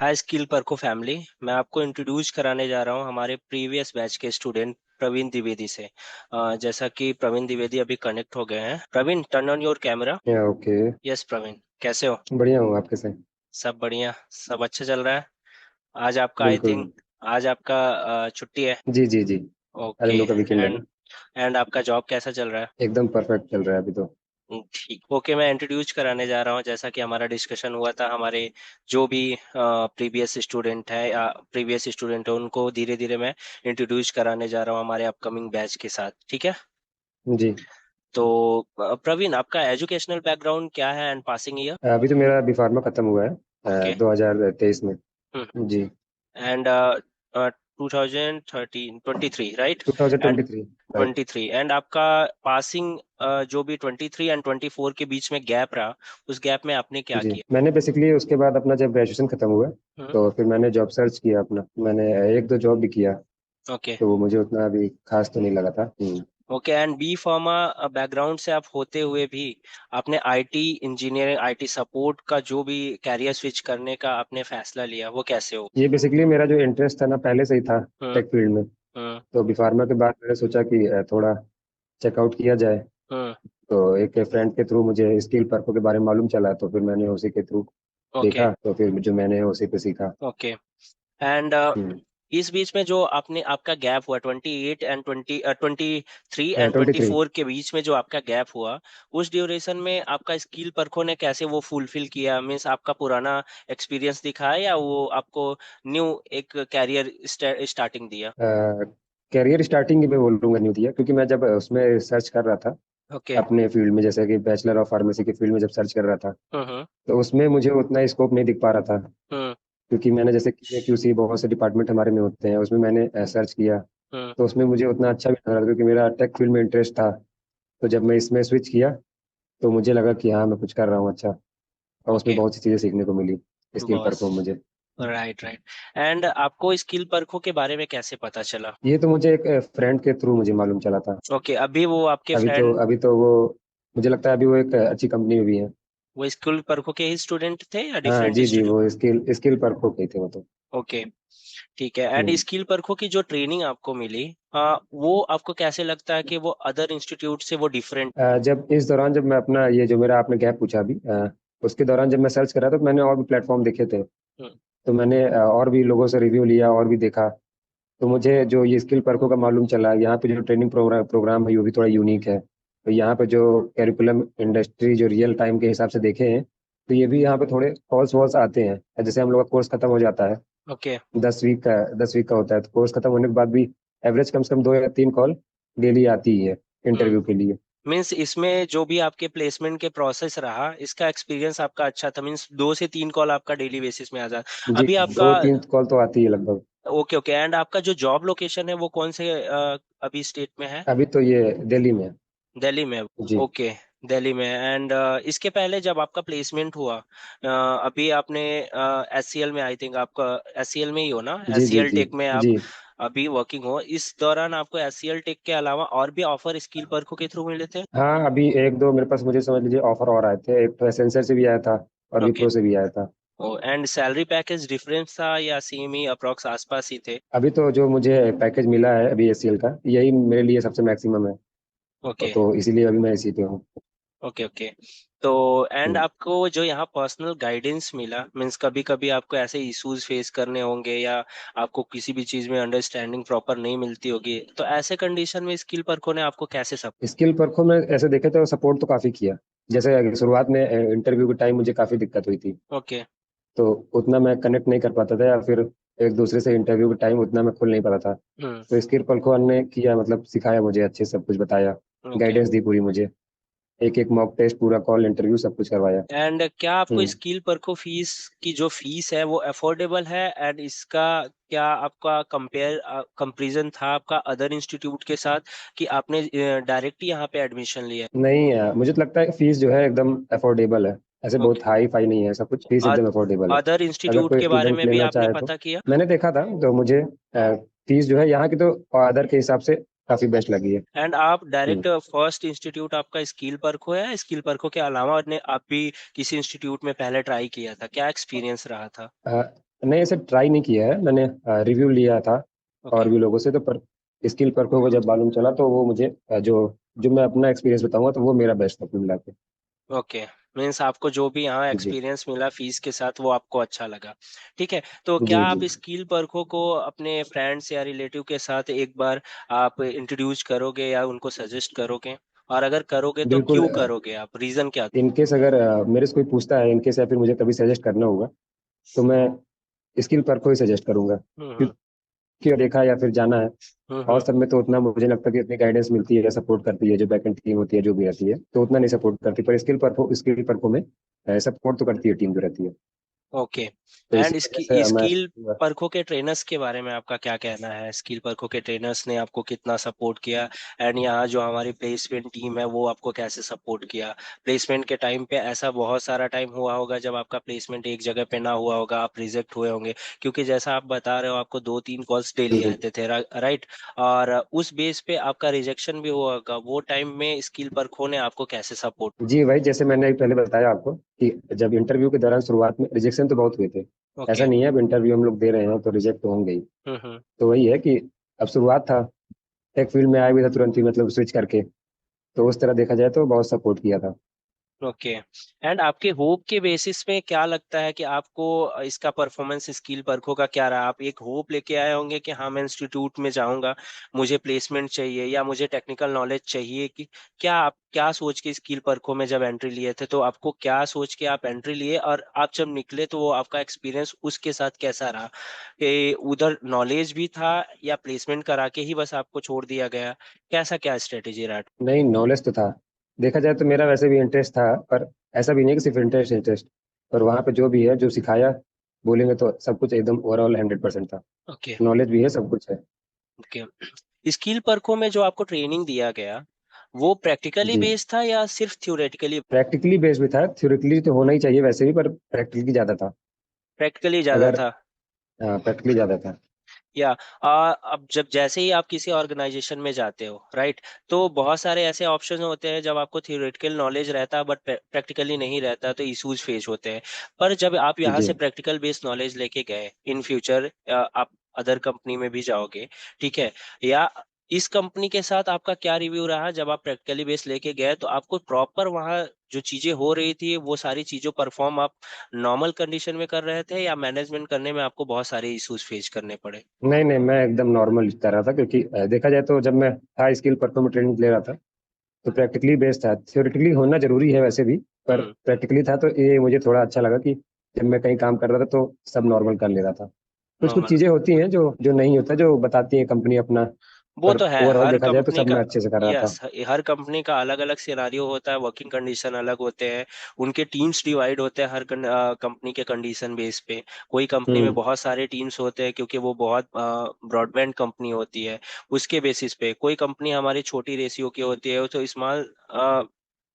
हाय skill परखो family. मैं आपको introduce कराने जा रहा हूँ हमारे प्रीवियस बैच के स्टूडेंट प्रवीण द्विवेदी से। जैसा कि प्रवीण द्विवेदी अभी कनेक्ट हो गए हैं। Praveen, turn on your camera. या ओके। यस प्रवीण, कैसे हो? बढ़िया हूँ। आप कैसे हैं? सब बढ़िया, सब अच्छा चल रहा है। आज आपका आई बिल्कुल। थिंक आज आपका छुट्टी है। जी जी जी। आज ओके। हम लोग का वीकेंड है एंड ना। एंड आपका जॉब कैसा चल रहा है? एकदम परफेक्ट चल रहा है अभी तो। ठीक, ओके। मैं इंट्रोड्यूस कराने जा रहा हूँ। जैसा कि हमारा डिस्कशन हुआ था, हमारे जो भी प्रीवियस स्टूडेंट है उनको धीरे धीरे मैं इंट्रोड्यूस कराने जा रहा हूँ हमारे अपकमिंग बैच के साथ। ठीक है? जी। तो प्रवीण, आपका एजुकेशनल बैकग्राउंड क्या है एंड पासिंग ईयर? अभी तो मेरा बी फार्मा खत्म हुआ है ओके। 2023 में। जी। And 2013 23, right? And 2023। Right. 23, and आपका पासिंग जो भी 23 एंड 24 के बीच में गैप रहा, उस गैप में आपने क्या जी, किया? मैंने बेसिकली उसके बाद अपना जब ग्रेजुएशन खत्म हुआ हम्म। तो फिर मैंने जॉब सर्च किया अपना। मैंने एक दो जॉब भी किया। ओके। तो वो मुझे उतना अभी खास तो नहीं लगा था। Okay, and B pharma background से आप होते हुए भी आपने आईटी इंजीनियरिंग, आईटी सपोर्ट का जो भी कैरियर स्विच करने का आपने फैसला लिया, वो कैसे हो? ये बेसिकली मेरा जो इंटरेस्ट था ना पहले से ही था हम्म। टेक फील्ड में। हम्म। तो बी फार्मा के बाद मैंने सोचा कि थोड़ा चेकआउट किया जाए। हम्म। तो एक फ्रेंड के थ्रू मुझे स्किल पर्को के बारे में मालूम चला तो फिर मैंने उसी के थ्रू ओके। देखा तो फिर जो मैंने उसी पे सीखा। ओके। एंड हम्म। इस बीच में जो आपने आपका गैप हुआ 28 एंड 23 एंड 23। 24 के बीच में जो आपका गैप हुआ, उस ड्यूरेशन में आपका स्किल परखों ने कैसे वो फुलफिल किया? मीन्स आपका पुराना एक्सपीरियंस दिखा या वो आपको न्यू एक कैरियर स्टार्टिंग दिया? कैरियर स्टार्टिंग में बोलूंगा न्यू दिया क्योंकि मैं जब उसमें सर्च कर रहा था ओके। अपने फील्ड में जैसे कि बैचलर ऑफ फार्मेसी के फील्ड में जब सर्च कर रहा था हम्म। तो उसमें मुझे उतना स्कोप नहीं दिख पा रहा था। हम्म। क्योंकि मैंने जैसे QA QC बहुत से डिपार्टमेंट हमारे में होते हैं उसमें मैंने सर्च किया। हम्म। तो उसमें मुझे उतना अच्छा भी नहीं लगा क्योंकि मेरा टेक फील्ड में इंटरेस्ट था। तो जब मैं इसमें स्विच किया तो मुझे लगा कि हाँ मैं कुछ कर रहा हूँ अच्छा। और उसमें ओके। बहुत सी चीज़ें सीखने को मिली स्किल पर बॉस। को मुझे। Right, right. एंड आपको स्किल परखों के बारे में कैसे पता चला? ये तो मुझे एक फ्रेंड के थ्रू मुझे मालूम चला था। ओके, अभी वो आपके फ्रेंड अभी तो वो मुझे लगता है अभी वो एक अच्छी कंपनी में भी है। वो स्किल परखों के ही स्टूडेंट थे या हाँ डिफरेंट जी जी, स्टूडेंट? वो स्किल स्किल पर को गई थे वो तो। ओके। ठीक है। And hmm. स्किल परखों की जो ट्रेनिंग आपको मिली, वो आपको कैसे लगता है कि वो अदर इंस्टीट्यूट से वो डिफरेंट? जब इस दौरान जब मैं अपना ये जो मेरा आपने गैप पूछा अभी उसके दौरान जब मैं सर्च करा तो मैंने और भी प्लेटफॉर्म देखे थे। हम्म। तो मैंने और भी लोगों से रिव्यू लिया और भी देखा। तो मुझे जो ये स्किल पर्कों का मालूम चला यहाँ पे जो ट्रेनिंग प्रोग्राम है वो भी थोड़ा यूनिक है। तो यहाँ पे जो कैरिकुलम इंडस्ट्री जो रियल टाइम के हिसाब से देखे हैं तो ये भी यहाँ पे थोड़े कॉल्स वॉल्स आते हैं जैसे हम लोग का कोर्स खत्म हो जाता है। ओके। 10 वीक का होता है तो कोर्स खत्म होने के बाद भी एवरेज कम से कम 2 या 3 कॉल डेली आती ही है हम्म। इंटरव्यू के लिए। मीन्स इसमें जो भी आपके प्लेसमेंट के प्रोसेस रहा, इसका एक्सपीरियंस आपका अच्छा था। मीन्स 2 से 3 कॉल आपका डेली बेसिस में आ जाता जी, अभी आपका। 2 3 कॉल तो आती है लगभग। Okay, okay. एंड आपका जो जॉब लोकेशन है वो कौन से अभी स्टेट में है? अभी तो ये दिल्ली में है। दिल्ली में। जी। ओके। दिल्ली में। एंड इसके पहले जब आपका प्लेसमेंट हुआ, अभी आपने एससीएल में, आई थिंक आपका एससीएल में ही हो ना, जी जी एससीएल जी टेक में आप जी। अभी वर्किंग हो, इस दौरान आपको एससीएल टेक के अलावा और भी ऑफर स्किल परखों के थ्रू मिले थे? हाँ अभी एक दो मेरे पास मुझे समझ लीजिए ऑफर और आए थे। एक तो एसेंसर से भी आया था और ओके। विप्रो से भी आया था। एंड सैलरी पैकेज डिफरेंस था या सेम ही अप्रोक्स आसपास ही थे? अभी तो जो मुझे पैकेज मिला है अभी ACL का यही मेरे लिए सबसे मैक्सिमम है। ओके। तो इसीलिए अभी मैं इसी पे हूँ। ओके। ओके। तो एंड हम्म। आपको जो यहाँ पर्सनल गाइडेंस मिला, मीन्स कभी कभी आपको ऐसे इश्यूज फेस करने होंगे या आपको किसी भी चीज में अंडरस्टैंडिंग प्रॉपर नहीं मिलती होगी, तो ऐसे कंडीशन में स्किल परखों ने आपको कैसे सब? स्किल परखों में ऐसे देखे तो सपोर्ट तो काफी किया। जैसे शुरुआत में इंटरव्यू के टाइम मुझे काफी दिक्कत हुई थी। ओके। तो उतना मैं कनेक्ट नहीं कर पाता था या फिर एक दूसरे से इंटरव्यू के टाइम उतना मैं खुल नहीं पाता था। हम्म। तो स्किल परखों ने किया मतलब सिखाया मुझे अच्छे से सब कुछ बताया। ओके। गाइडेंस दी पूरी मुझे। एक एक मॉक टेस्ट पूरा कॉल इंटरव्यू सब कुछ करवाया। एंड क्या आपको हम्म। स्किल परखों फीस की जो फीस है वो अफोर्डेबल है? एंड इसका क्या आपका कंपैरिजन था आपका अदर इंस्टीट्यूट के साथ, कि आपने डायरेक्ट यहाँ पे एडमिशन लिया? नहीं मुझे तो लगता है कि फीस जो है एकदम अफोर्डेबल है। ऐसे ओके। बहुत हाई फाई नहीं है सब कुछ फीस एकदम अफोर्डेबल है। अदर अगर इंस्टीट्यूट कोई के बारे स्टूडेंट में भी लेना आपने चाहे तो पता किया? मैंने देखा था तो मुझे फीस जो है यहाँ की तो अदर के हिसाब से काफी बेस्ट लगी है। एंड आप हम्म। डायरेक्ट फर्स्ट इंस्टीट्यूट आपका स्किल परखो है? स्किल परखो के अलावा ने आप भी किसी इंस्टीट्यूट में पहले ट्राई किया था? क्या एक्सपीरियंस रहा था? नहीं, ऐसे ट्राई नहीं किया है मैंने। रिव्यू लिया था ओके। और भी लोगों से, तो पर स्किल परखों को जब मालूम चला तो वो मुझे जो जो मैं अपना एक्सपीरियंस बताऊंगा तो वो मेरा बेस्ट था कुल मिला के। ओके, मीन्स आपको जो भी यहाँ जी एक्सपीरियंस मिला फीस के साथ वो आपको अच्छा लगा। ठीक है, तो क्या जी आप जी। स्किल परखों को अपने फ्रेंड्स या रिलेटिव के साथ एक बार आप इंट्रोड्यूस करोगे या उनको सजेस्ट करोगे? और अगर करोगे तो बिल्कुल। क्यों करोगे आप, रीजन क्या? इनकेस अगर मेरे से कोई पूछता है इनकेस, या फिर मुझे कभी सजेस्ट करना होगा, तो मैं स्किल परखों ही सजेस्ट करूंगा, हम्म। क्योंकि देखा या फिर जाना है। और हम्म। सब में तो उतना मुझे लगता है कि इतनी गाइडेंस मिलती है, सपोर्ट करती है, जो बैकएंड टीम होती है जो भी रहती है, तो उतना नहीं सपोर्ट करती, पर स्किल परफो में सपोर्ट तो करती है टीम जो रहती है। ओके। तो इसी एंड वजह से मैं स्किल परखों के ट्रेनर्स के बारे में आपका क्या कहना है? स्किल परखों के ट्रेनर्स ने आपको कितना सपोर्ट किया? एंड यहाँ जो हमारी प्लेसमेंट टीम है वो आपको कैसे सपोर्ट किया? प्लेसमेंट के टाइम पे ऐसा बहुत सारा टाइम हुआ होगा जब आपका प्लेसमेंट एक जगह पे ना हुआ होगा, आप रिजेक्ट हुए होंगे, क्योंकि जैसा आप बता रहे हो आपको 2-3 कॉल्स डेली बिल्कुल। आते थे, राइट? और उस बेस पे आपका रिजेक्शन भी हुआ होगा, वो टाइम में स्किल परखों ने आपको कैसे सपोर्ट? जी भाई, जैसे मैंने पहले बताया आपको कि जब इंटरव्यू के दौरान शुरुआत में रिजेक्शन तो बहुत हुए थे। ऐसा ओके। नहीं है अब इंटरव्यू हम लोग दे रहे हैं तो रिजेक्ट तो होंगे ही। हम्म। तो वही है कि अब शुरुआत था, टेक फील्ड में आया भी था तुरंत ही, मतलब स्विच करके। तो उस तरह देखा जाए तो बहुत सपोर्ट किया था। ओके। एंड आपके होप के बेसिस में क्या लगता है कि आपको इसका परफॉर्मेंस स्किल परखों का क्या रहा? आप एक होप लेके आए होंगे कि हाँ मैं इंस्टीट्यूट में जाऊंगा, मुझे प्लेसमेंट चाहिए या मुझे टेक्निकल नॉलेज चाहिए, कि क्या आप क्या सोच के स्किल परखों में जब एंट्री लिए थे, तो आपको क्या सोच के आप एंट्री लिए, और आप जब निकले तो वो आपका एक्सपीरियंस उसके साथ कैसा रहा? कि उधर नॉलेज भी था या प्लेसमेंट करा के ही बस आपको छोड़ दिया गया? कैसा क्या स्ट्रेटेजी रहा? नहीं, नॉलेज तो था। देखा जाए तो मेरा वैसे भी इंटरेस्ट था, पर ऐसा भी नहीं कि सिर्फ इंटरेस्ट इंटरेस्ट, पर वहाँ पे जो भी है जो सिखाया, बोलेंगे तो सब कुछ एकदम ओवरऑल 100% था। ओके। नॉलेज भी है, सब कुछ है। ओके, स्किल परखों में जो आपको ट्रेनिंग दिया गया वो प्रैक्टिकली जी। बेस्ड था या सिर्फ थ्योरेटिकली? प्रैक्टिकली बेस्ड भी था, थ्योरेटिकली तो होना ही चाहिए वैसे भी, पर प्रैक्टिकली ज्यादा था। प्रैक्टिकली ज्यादा अगर था। प्रैक्टिकली ज्यादा था। या अब जब जैसे ही आप किसी ऑर्गेनाइजेशन में जाते हो, राइट, तो बहुत सारे ऐसे ऑप्शन होते हैं जब आपको थियोरेटिकल नॉलेज रहता है बट प्रैक्टिकली नहीं रहता, तो इश्यूज फेस होते हैं। पर जब आप यहाँ जी। से प्रैक्टिकल बेस्ड नॉलेज लेके गए, इन फ्यूचर आप अदर कंपनी में भी जाओगे, ठीक है, या इस कंपनी के साथ आपका क्या रिव्यू रहा जब आप प्रैक्टिकली बेस्ड लेके गए, तो आपको प्रॉपर वहाँ जो चीजें हो रही थी वो सारी चीजों परफॉर्म आप नॉर्मल कंडीशन में कर रहे थे, या मैनेजमेंट करने में आपको बहुत सारे इश्यूज फेस करने पड़े? नहीं नहीं, मैं एकदम नॉर्मल कर रहा था, क्योंकि देखा जाए तो जब मैं था स्किल परफॉर्मेंस ट्रेनिंग ले रहा था, तो प्रैक्टिकली बेस्ड था। थ्योरेटिकली होना जरूरी है वैसे भी, पर हम्म। प्रैक्टिकली था तो ये मुझे थोड़ा अच्छा लगा कि जब मैं कहीं काम कर रहा था तो सब नॉर्मल कर ले रहा था। कुछ कुछ नॉर्मल। चीजें होती हैं जो जो नहीं होता, जो बताती है कंपनी अपना। वो पर तो है ओवरऑल हर देखा जाए तो कंपनी सब का। मैं अच्छे से कर रहा था। यस, हर कंपनी का अलग अलग सिनारियो होता है, वर्किंग कंडीशन अलग होते हैं, उनके टीम्स डिवाइड होते हैं हर कंपनी के कंडीशन बेस पे। कोई कंपनी में हम्म। बहुत सारे टीम्स होते हैं क्योंकि वो बहुत ब्रॉडबैंड कंपनी होती है, उसके बेसिस पे। कोई कंपनी हमारी छोटी रेशियो की होती है तो स्मॉल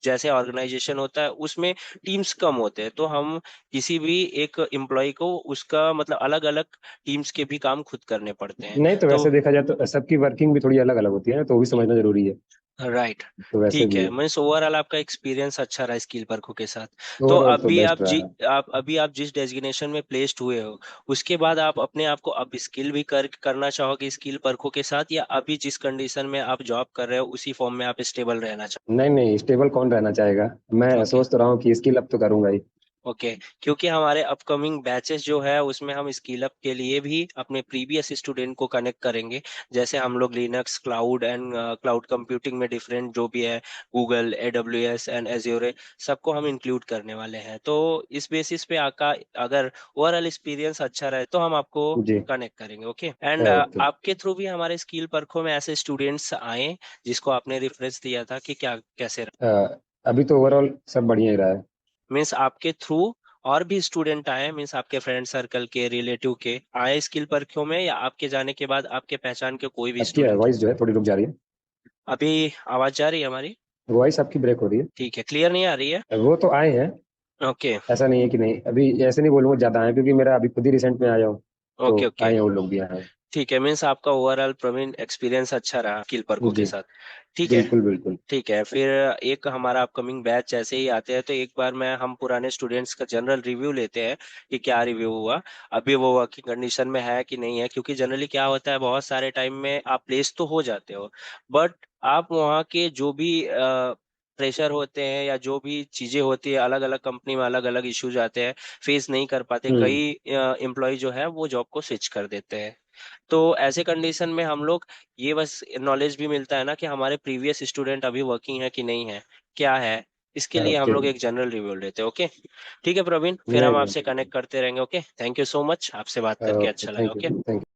जैसे ऑर्गेनाइजेशन होता है उसमें टीम्स कम होते हैं, तो हम किसी भी एक एम्प्लॉय को उसका मतलब अलग अलग टीम्स के भी काम खुद करने पड़ते हैं। नहीं, तो तो वैसे देखा जाए तो सबकी वर्किंग भी थोड़ी अलग अलग होती है ना, तो वो भी समझना जरूरी है। राइट। तो वैसे ठीक भी है, है। मीन्स ओवरऑल आपका एक्सपीरियंस अच्छा रहा स्किल परखों के साथ। तो ओवरऑल तो अभी बेस्ट रहा। आप जिस डेजिग्नेशन में प्लेस्ड हुए हो, उसके बाद आप अपने आप को अब स्किल भी करना चाहोगे स्किल परखों के साथ, या अभी जिस कंडीशन में आप जॉब कर रहे हो उसी फॉर्म में आप स्टेबल रहना चाहोगे? नहीं नहीं, स्टेबल कौन रहना चाहेगा। मैं ओके। सोच तो रहा हूँ कि स्किल अप तो करूंगा ही। ओके, क्योंकि हमारे अपकमिंग बैचेस जो है उसमें हम स्किल अप के लिए भी अपने प्रीवियस स्टूडेंट को कनेक्ट करेंगे। जैसे हम लोग Linux cloud and cloud computing में डिफरेंट जो भी है, गूगल, AWS एंड एज्योर, सबको हम इंक्लूड करने वाले हैं। तो इस बेसिस पे आपका अगर ओवरऑल एक्सपीरियंस अच्छा रहे तो हम आपको जी। कनेक्ट करेंगे। Okay, and okay. आपके थ्रू भी हमारे स्किल परखों में ऐसे स्टूडेंट्स आए जिसको आपने रेफरेंस दिया था, कि क्या कैसे? अभी तो ओवरऑल सब बढ़िया ही रहा है। मीन्स आपके थ्रू और भी स्टूडेंट आए, मीन्स आपके फ्रेंड सर्कल के, रिलेटिव के आए स्किल परखों में, या आपके जाने के बाद आपके पहचान के कोई भी आपकी स्टूडेंट? वॉइस जो है थोड़ी रुक जा रही अभी आवाज जा रही है हमारी? है, वॉइस आपकी ब्रेक हो रही ठीक है, क्लियर नहीं आ रही है? है। वो तो आए हैं। ओके। ऐसा नहीं है कि नहीं, अभी ऐसे नहीं बोलूंगा ज्यादा आए, क्योंकि मेरा अभी खुद ही रिसेंट में आया हूँ। तो ओके। ओके। आए हैं वो लोग भी आए हैं। ठीक है, मीन्स आपका ओवरऑल प्रवीण एक्सपीरियंस अच्छा रहा स्किल परको के जी, साथ। ठीक है। बिल्कुल बिल्कुल। ठीक है, फिर एक हमारा अपकमिंग बैच जैसे ही आते हैं तो एक बार मैं हम पुराने स्टूडेंट्स का जनरल रिव्यू लेते हैं कि क्या रिव्यू हुआ, अभी वो वर्किंग कंडीशन में है कि नहीं है। क्योंकि जनरली क्या होता है, बहुत सारे टाइम में आप प्लेस तो हो जाते हो, बट आप वहाँ के जो भी प्रेशर होते हैं या जो भी चीजें होती है, अलग अलग कंपनी में अलग अलग इश्यूज आते हैं, फेस नहीं कर पाते। हम्म। कई एम्प्लॉय जो है वो जॉब को स्विच कर देते हैं। तो ऐसे कंडीशन में हम लोग ये बस नॉलेज भी मिलता है ना कि हमारे प्रीवियस स्टूडेंट अभी वर्किंग है कि नहीं है, क्या है। इसके लिए हम ओके। लोग एक जनरल रिव्यू लेते हैं। ओके। ठीक है प्रवीण, फिर नहीं हम नहीं, आपसे बिल्कुल। कनेक्ट करते रहेंगे। Okay, thank you so much, आपसे बात करके ओके, अच्छा लगा। Thank you, okay. Thank you.